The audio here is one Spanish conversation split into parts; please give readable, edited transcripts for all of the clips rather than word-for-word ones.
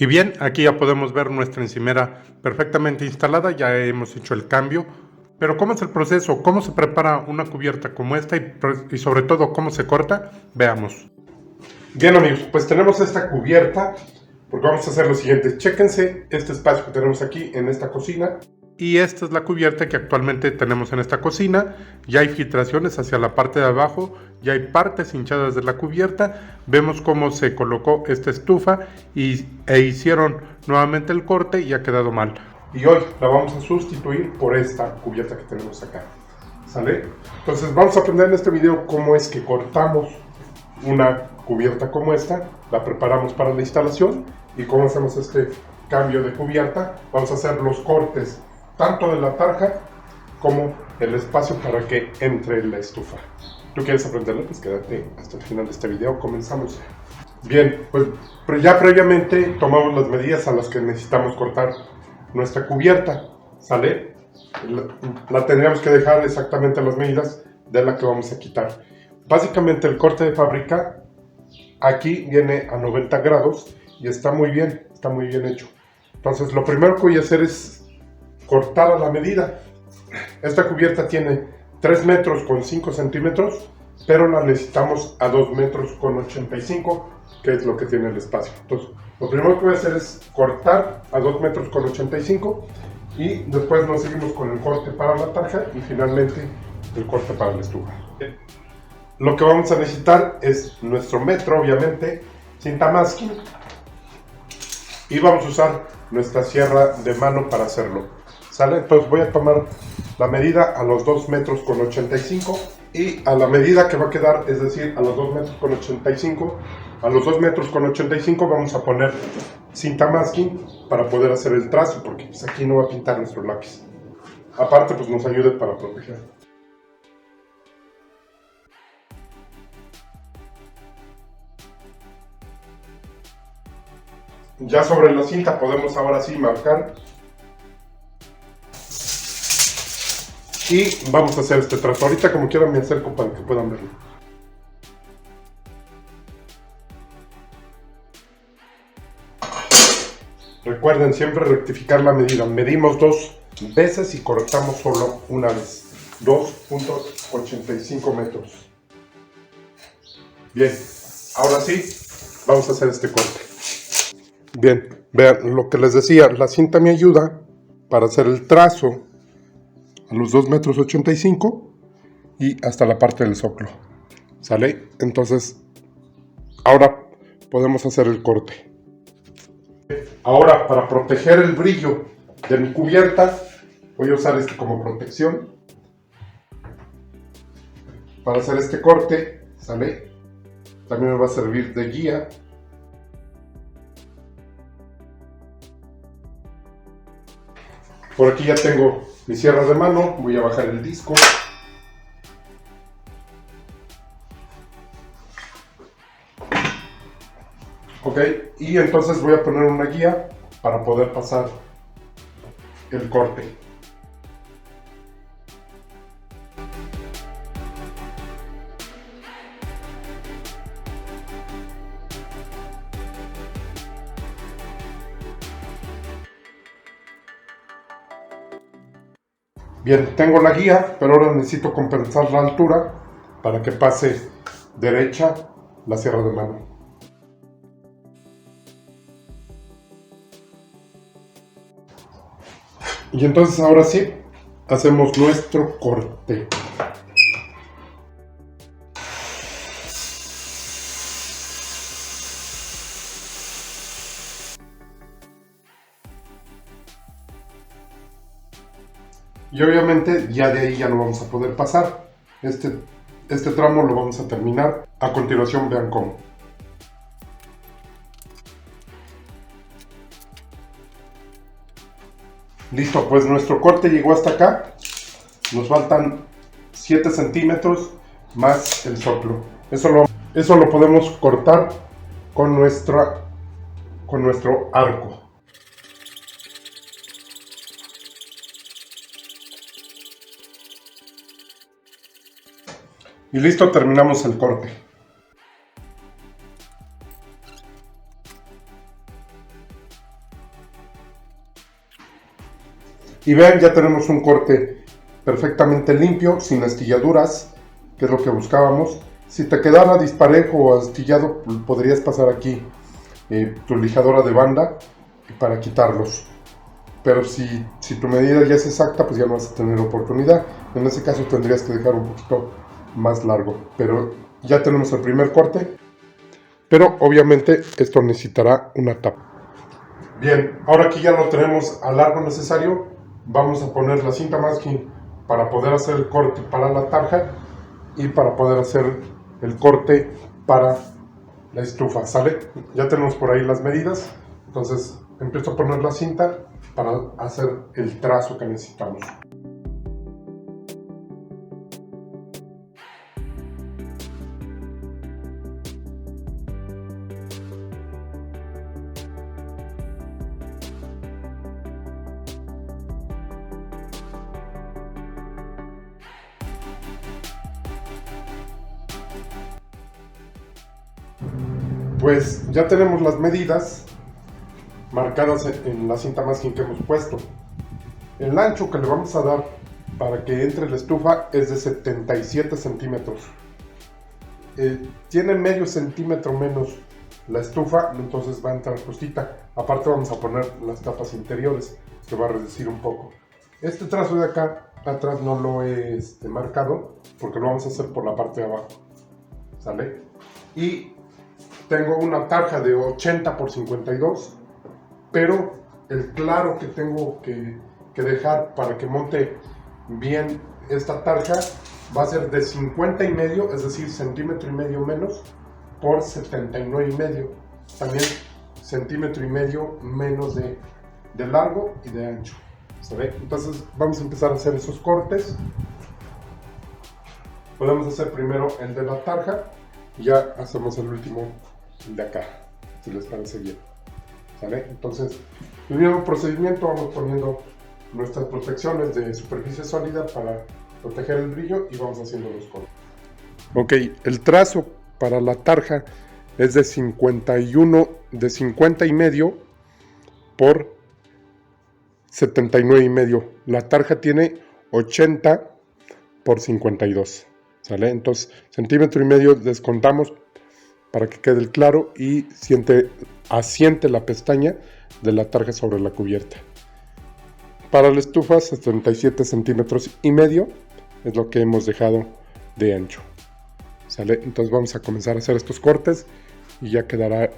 Y bien, aquí ya podemos ver nuestra encimera perfectamente instalada, ya hemos hecho el cambio. Pero ¿cómo es el proceso? ¿Cómo se prepara una cubierta como esta? Y sobre todo, ¿cómo se corta? Veamos. Bien amigos, pues tenemos esta cubierta, porque vamos a hacer lo siguiente. Chéquense este espacio que tenemos aquí en esta cocina. Y esta es la cubierta que actualmente tenemos en esta cocina. Ya hay filtraciones hacia la parte de abajo, ya hay partes hinchadas de la cubierta. Vemos cómo se colocó esta estufa e hicieron nuevamente el corte y ha quedado mal. Y hoy la vamos a sustituir por esta cubierta que tenemos acá. ¿Sale? Entonces vamos a aprender en este video cómo es que cortamos una cubierta como esta, la preparamos para la instalación y cómo hacemos este cambio de cubierta. Vamos a hacer los cortes tanto de la tarja como el espacio para que entre la estufa. ¿Tú quieres aprenderlo? Pues quédate hasta el final de este video. Comenzamos. Bien, pues ya previamente tomamos las medidas a las que necesitamos cortar nuestra cubierta. ¿Sale? La tendríamos que dejar exactamente a las medidas de la que vamos a quitar. Básicamente el corte de fábrica aquí viene a 90 grados y está muy bien hecho. Entonces lo primero que voy a hacer es cortar a la medida. Esta cubierta tiene 3 metros con 5 centímetros, pero la necesitamos a 2 metros con 85, que es lo que tiene el espacio. Entonces lo primero que voy a hacer es cortar a 2 metros con 85 y después nos seguimos con el corte para la tarja y finalmente el corte para la estufa. Lo que vamos a necesitar es nuestro metro, obviamente, cinta masking, y vamos a usar nuestra sierra de mano para hacerlo. ¿Sale? Entonces voy a tomar la medida a los 2 metros con 85 y a la medida que va a quedar, es decir, a los 2 metros con 85, a los 2 metros con 85 vamos a poner cinta masking para poder hacer el trazo, porque pues, aquí no va a pintar nuestro lápiz. Aparte, pues nos ayuda para proteger. Ya sobre la cinta podemos ahora sí marcar y vamos a hacer este trazo. Ahorita como quiera me acerco para que puedan verlo. Recuerden siempre rectificar la medida. Medimos 2 veces y cortamos solo una vez. 2.85 metros. Bien, ahora sí vamos a hacer este corte. Bien, vean lo que les decía, la cinta me ayuda para hacer el trazo a los 2 metros 85 y hasta la parte del zócalo. ¿Sale? Entonces, ahora podemos hacer el corte. Ahora, para proteger el brillo de mi cubierta, voy a usar este como protección para hacer este corte. ¿Sale? También me va a servir de guía. Por aquí ya tengo mi sierra de mano, voy a bajar el disco. Ok, y entonces voy a poner una guía para poder pasar el corte. Bien, tengo la guía, pero ahora necesito compensar la altura para que pase derecha la sierra de mano. Y entonces ahora sí, hacemos nuestro corte. Y obviamente ya de ahí ya no vamos a poder pasar. Este tramo lo vamos a terminar. A continuación vean cómo. Listo, pues nuestro corte llegó hasta acá. Nos faltan 7 centímetros más el zócalo. Eso lo podemos cortar con nuestro arco. Y listo, terminamos el corte. Y vean, ya tenemos un corte perfectamente limpio, sin astilladuras, que es lo que buscábamos. Si te quedara disparejo o astillado, podrías pasar aquí tu lijadora de banda para quitarlos. Pero si tu medida ya es exacta, pues ya no vas a tener oportunidad. En ese caso tendrías que dejar un poquito más largo. Pero ya tenemos el primer corte. Pero obviamente esto necesitará una tapa. Bien, ahora que ya lo tenemos al largo necesario, vamos a poner la cinta masking para poder hacer el corte para la tarja y para poder hacer el corte para la estufa, ¿sale? Ya tenemos por ahí las medidas, entonces empiezo a poner la cinta para hacer el trazo que necesitamos. Pues ya tenemos las medidas marcadas en la cinta masking que hemos puesto. El ancho que le vamos a dar para que entre la estufa es de 77 centímetros. Tiene medio centímetro menos la estufa, entonces va a entrar justita. Aparte vamos a poner las tapas interiores, que va a reducir un poco. Este trazo de acá atrás no lo he marcado, porque lo vamos a hacer por la parte de abajo, ¿sale? Y tengo una tarja de 80 por 52, pero el claro que tengo que dejar para que monte bien esta tarja va a ser de 50 y medio, es decir, centímetro y medio menos, por 79 y medio. También centímetro y medio menos de largo y de ancho. ¿Sabe? Entonces vamos a empezar a hacer esos cortes. Podemos hacer primero el de la tarja y ya hacemos el último, el de acá, si les parece bien. ¿Sale? Entonces, el mismo procedimiento, vamos poniendo nuestras protecciones de superficie sólida para proteger el brillo y vamos haciendo los cortes. Ok, el trazo para la tarja es de 51, de 50 y medio por 79 y medio. La tarja tiene 80 por 52, ¿sale? Entonces, centímetro y medio descontamos para que quede el claro y asiente la pestaña de la tarja sobre la cubierta. Para la estufa, 77 centímetros y medio es lo que hemos dejado de ancho, ¿sale? Entonces vamos a comenzar a hacer estos cortes y ya quedará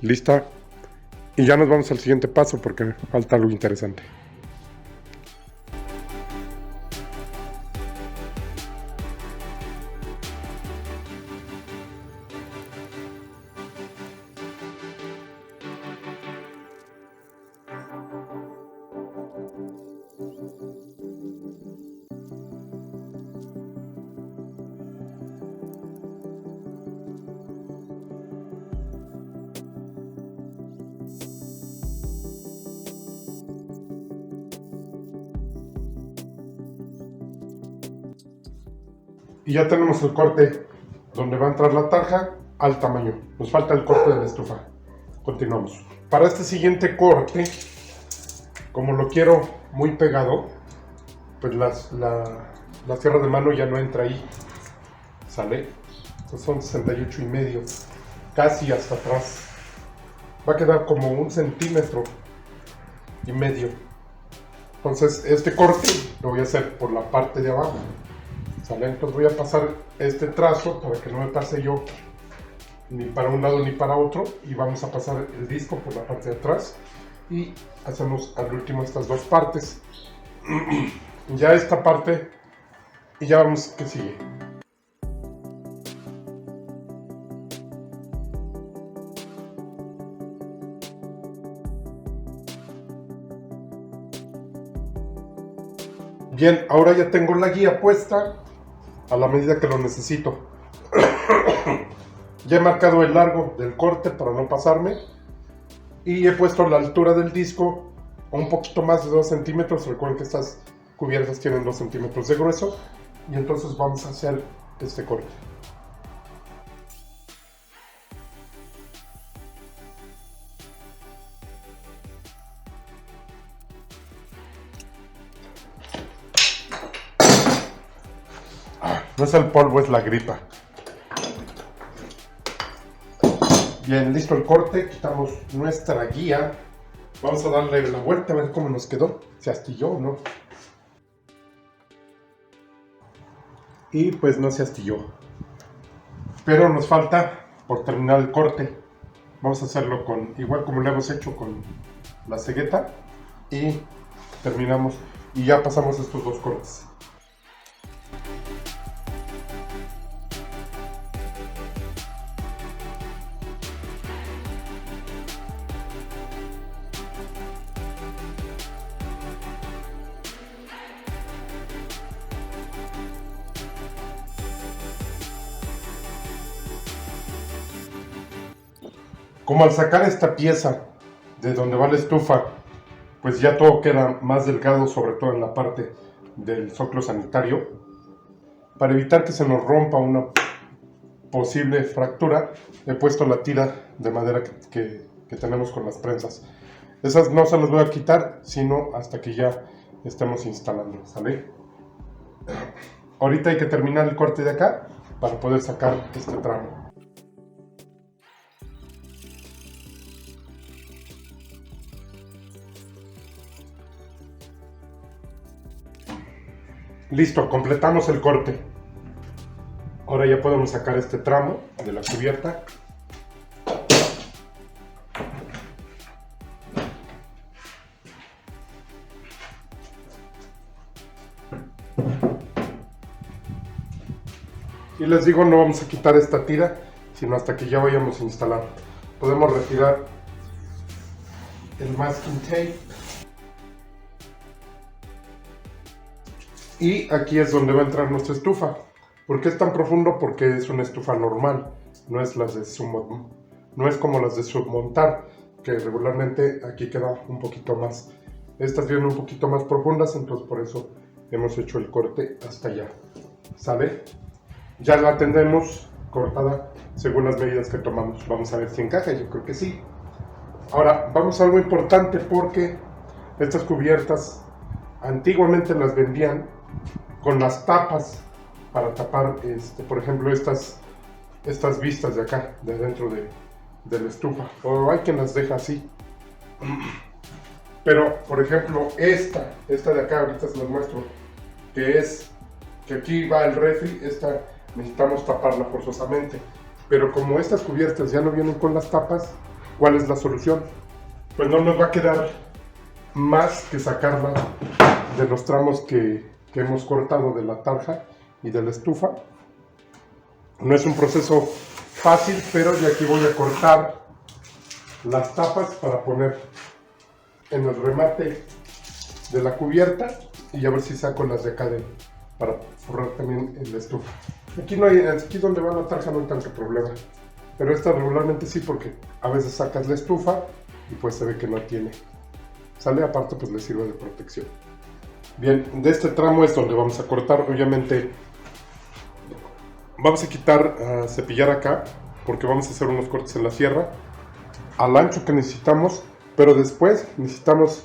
lista. Y ya nos vamos al siguiente paso porque falta algo interesante. Y ya tenemos el corte donde va a entrar la tarja al tamaño. Nos falta el corte de la estufa. Continuamos. Para este siguiente corte, como lo quiero muy pegado, pues la sierra de mano ya no entra ahí. ¿Sale? Estos son 68 y medio, casi hasta atrás. Va a quedar como 1,5 centímetros. Entonces este corte lo voy a hacer por la parte de abajo. ¿Sale? Entonces voy a pasar este trazo para que no me pase yo ni para un lado ni para otro, y vamos a pasar el disco por la parte de atrás y hacemos al último estas dos partes. Ya esta parte y ya vamos que sigue. Bien, ahora ya tengo la guía puesta a la medida que lo necesito. Ya he marcado el largo del corte para no pasarme y he puesto la altura del disco un poquito más de 2 centímetros. Recuerden que estas cubiertas tienen 2 centímetros de grueso y entonces vamos a hacer este corte. No es el polvo, es la gripa. Bien, listo el corte, quitamos nuestra guía. Vamos a darle la vuelta a ver cómo nos quedó. ¿Se astilló o no? Y pues no se astilló. Pero nos falta por terminar el corte. Vamos a hacerlo igual como lo hemos hecho con la cegueta. Y terminamos. Y ya pasamos estos dos cortes. Como al sacar esta pieza de donde va la estufa, pues ya todo queda más delgado, sobre todo en la parte del zócalo sanitario. Para evitar que se nos rompa una posible fractura, he puesto la tira de madera que tenemos con las prensas. Esas no se las voy a quitar, sino hasta que ya estemos instalando, ¿sale? Ahorita hay que terminar el corte de acá para poder sacar este tramo. Listo, completamos el corte. Ahora ya podemos sacar este tramo de la cubierta. Y les digo, no vamos a quitar esta tira, sino hasta que ya vayamos a instalar. Podemos retirar el masking tape. Y aquí es donde va a entrar nuestra estufa. ¿Por qué es tan profundo? Porque es una estufa normal, no es como las de submontar, que regularmente aquí queda un poquito más. Estas vienen un poquito más profundas, entonces por eso hemos hecho el corte hasta allá. ¿Sale? Ya la tendremos cortada según las medidas que tomamos. Vamos a ver si encaja, yo creo que sí. Ahora, vamos a algo importante porque estas cubiertas antiguamente las vendían con las tapas para tapar, por ejemplo, estas vistas de acá, de dentro de la estufa. O hay quien las deja así. Pero, por ejemplo, esta de acá, ahorita se las muestro, que aquí va el refri, esta necesitamos taparla forzosamente. Pero como estas cubiertas ya no vienen con las tapas, ¿cuál es la solución? Pues no nos va a quedar más que sacarla de los tramos que hemos cortado de la tarja y de la estufa. No es un proceso fácil, pero de aquí voy a cortar las tapas para poner en el remate de la cubierta y a ver si saco las de acá para forrar también en la estufa. Aquí donde va la tarja no hay tanto problema, pero esta regularmente sí, porque a veces sacas la estufa y pues se ve que no tiene. Sale, aparte pues le sirve de protección. Bien, de este tramo es donde vamos a cortar. Obviamente vamos a cepillar acá, porque vamos a hacer unos cortes en la sierra al ancho que necesitamos, pero después necesitamos,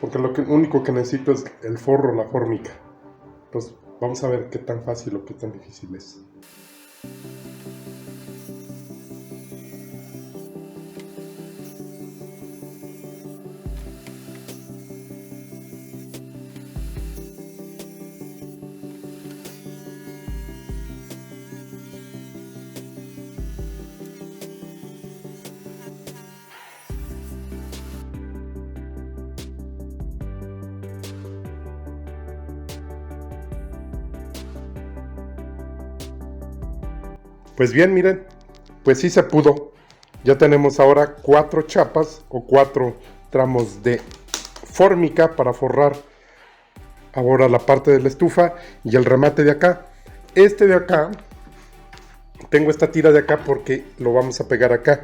porque lo único que necesito es el forro, la fórmica. Entonces vamos a ver qué tan fácil o qué tan difícil es. Pues bien, miren, pues sí se pudo. Ya tenemos ahora 4 chapas o 4 tramos de fórmica para forrar ahora la parte de la estufa y el remate de acá. Este de acá, tengo esta tira de acá porque lo vamos a pegar acá.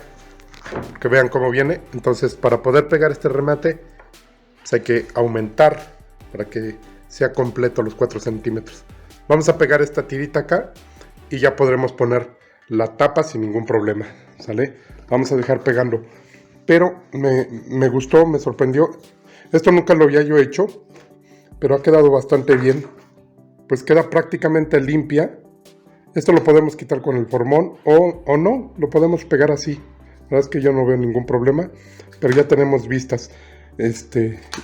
Que vean cómo viene. Entonces, para poder pegar este remate, pues hay que aumentar para que sea completo los 4 centímetros. Vamos a pegar esta tirita acá y ya podremos poner la tapa sin ningún problema, ¿sale? Vamos a dejar pegando. Pero me gustó, me sorprendió. Esto nunca lo había yo hecho, pero ha quedado bastante bien. Pues queda prácticamente limpia Esto lo podemos quitar con el formón o no, lo podemos pegar así. La verdad es que yo no veo ningún problema, pero ya tenemos vistas.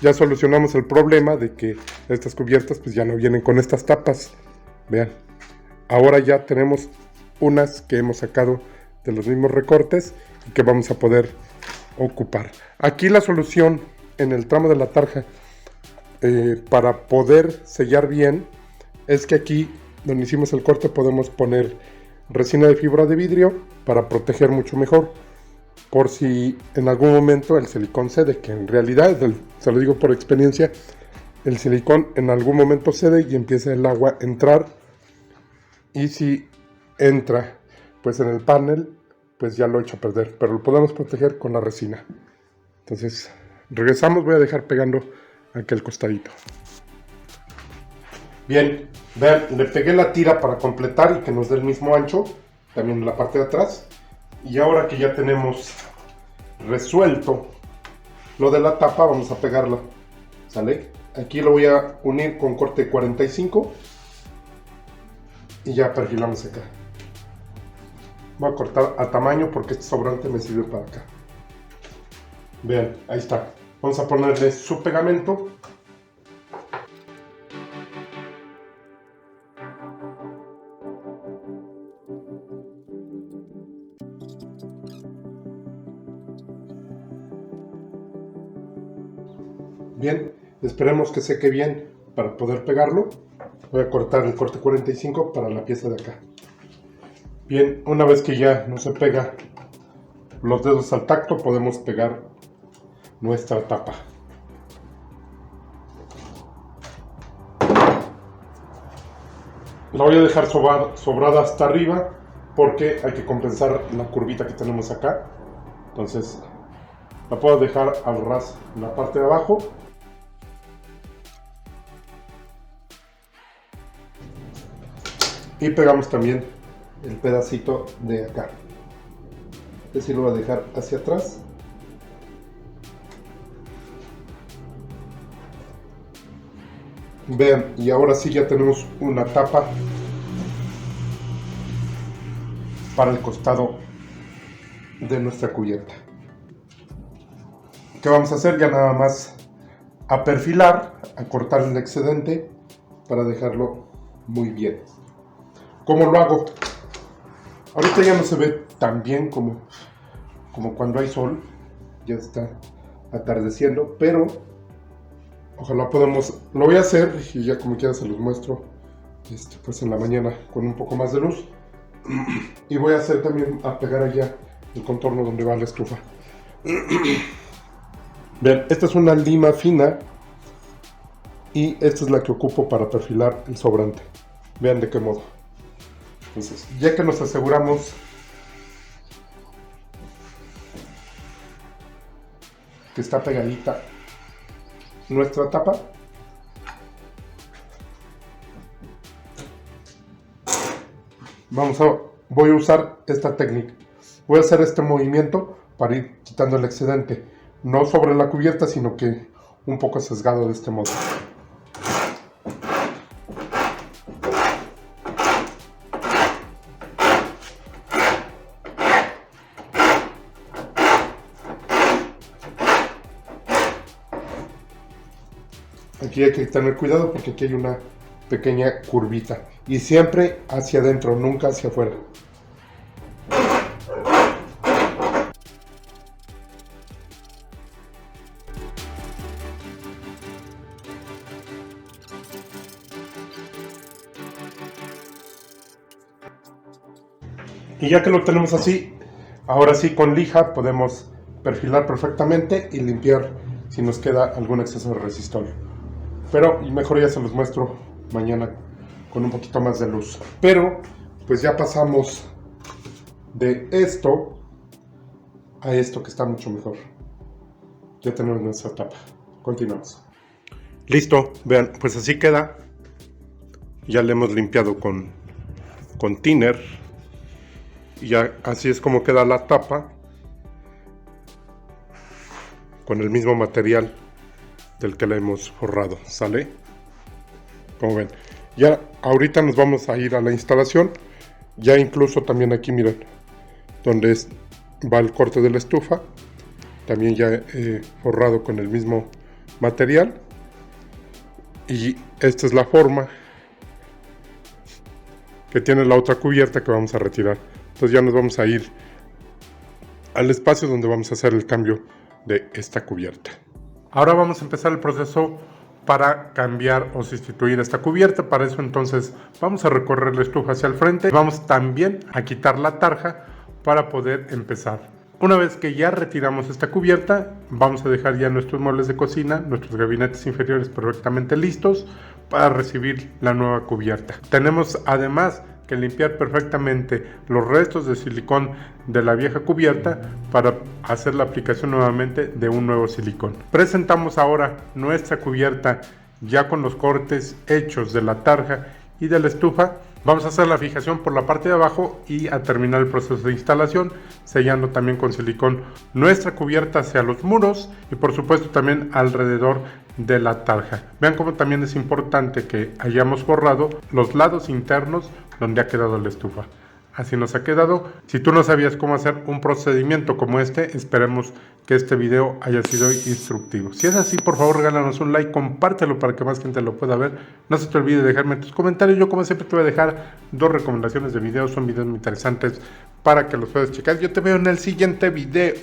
Ya solucionamos el problema de que estas cubiertas pues ya no vienen con estas tapas. Vean, ahora ya tenemos unas que hemos sacado de los mismos recortes y que vamos a poder ocupar. Aquí la solución en el tramo de la tarja para poder sellar bien es que aquí donde hicimos el corte podemos poner resina de fibra de vidrio para proteger mucho mejor por si en algún momento el silicón cede, que en realidad, se lo digo por experiencia, el silicón en algún momento cede y empieza el agua a entrar, y si entra pues en el panel pues ya lo he hecho a perder, pero lo podemos proteger con la resina. Entonces regresamos, voy a dejar pegando aquí el costadito. Bien, vean, le pegué la tira para completar y que nos dé el mismo ancho, también en la parte de atrás. Y ahora que ya tenemos resuelto lo de la tapa, vamos a pegarla, ¿sale? Aquí lo voy a unir con corte 45 y ya perfilamos acá. Voy a cortar a tamaño porque este sobrante me sirve para acá. Vean, ahí está. Vamos a ponerle su pegamento. Bien, esperemos que seque bien para poder pegarlo. Voy a cortar el corte 45 para la pieza de acá. Bien, una vez que ya no se pega los dedos al tacto, podemos pegar nuestra tapa. La voy a dejar sobrada hasta arriba porque hay que compensar la curvita que tenemos acá. Entonces la puedo dejar al ras en la parte de abajo. Y pegamos también el pedacito de acá. Este lo voy a dejar hacia atrás. Vean, y ahora sí ya tenemos una tapa para el costado de nuestra cubierta. ¿Qué vamos a hacer? Ya nada más a perfilar, a cortar el excedente para dejarlo muy bien. ¿Cómo lo hago? Ahorita ya no se ve tan bien como cuando hay sol, ya está atardeciendo, pero ojalá podamos, lo voy a hacer y ya como quiera se los muestro pues en la mañana con un poco más de luz. Y voy a hacer también a pegar allá el contorno donde va la estufa. Vean, esta es una lima fina y esta es la que ocupo para perfilar el sobrante. Vean de qué modo. Entonces, ya que nos aseguramos que está pegadita nuestra tapa, voy a usar esta técnica. Voy a hacer este movimiento para ir quitando el excedente, no sobre la cubierta, sino que un poco sesgado de este modo. Aquí hay que tener cuidado porque aquí hay una pequeña curvita y siempre hacia adentro, nunca hacia afuera. Y ya que lo tenemos así, ahora sí con lija podemos perfilar perfectamente y limpiar si nos queda algún exceso de resistol. Pero mejor ya se los muestro mañana con un poquito más de luz. Pero pues ya pasamos de esto a esto que está mucho mejor. Ya tenemos nuestra tapa. Continuamos. Listo, vean, pues así queda. Ya le hemos limpiado con thinner. Y ya así es como queda la tapa. Con el mismo material del que la hemos forrado, ¿sale? Como ven, ya ahorita nos vamos a ir a la instalación. Ya incluso también aquí miren, donde va el corte de la estufa, también ya forrado con el mismo material. Y esta es la forma que tiene la otra cubierta que vamos a retirar. Entonces ya nos vamos a ir al espacio donde vamos a hacer el cambio de esta cubierta. Ahora vamos a empezar el proceso para cambiar o sustituir esta cubierta. Para eso entonces vamos a recorrer la estufa hacia el frente. Vamos también a quitar la tarja para poder empezar. Una vez que ya retiramos esta cubierta, vamos a dejar ya nuestros muebles de cocina, nuestros gabinetes inferiores perfectamente listos para recibir la nueva cubierta. Tenemos además que limpiar perfectamente los restos de silicón de la vieja cubierta para hacer la aplicación nuevamente de un nuevo silicón. Presentamos ahora nuestra cubierta ya con los cortes hechos de la tarja y de la estufa. Vamos a hacer la fijación por la parte de abajo y a terminar el proceso de instalación, sellando también con silicón nuestra cubierta hacia los muros y por supuesto también alrededor de la tarja. Vean cómo también es importante que hayamos borrado los lados internos donde ha quedado la estufa. Así nos ha quedado. Si tú no sabías cómo hacer un procedimiento como este, esperemos que este video haya sido instructivo. Si es así, por favor regálanos un like, compártelo para que más gente lo pueda ver. No se te olvide dejarme tus comentarios. Yo como siempre te voy a dejar 2 recomendaciones de videos. Son videos muy interesantes para que los puedas checar. Yo te veo en el siguiente video.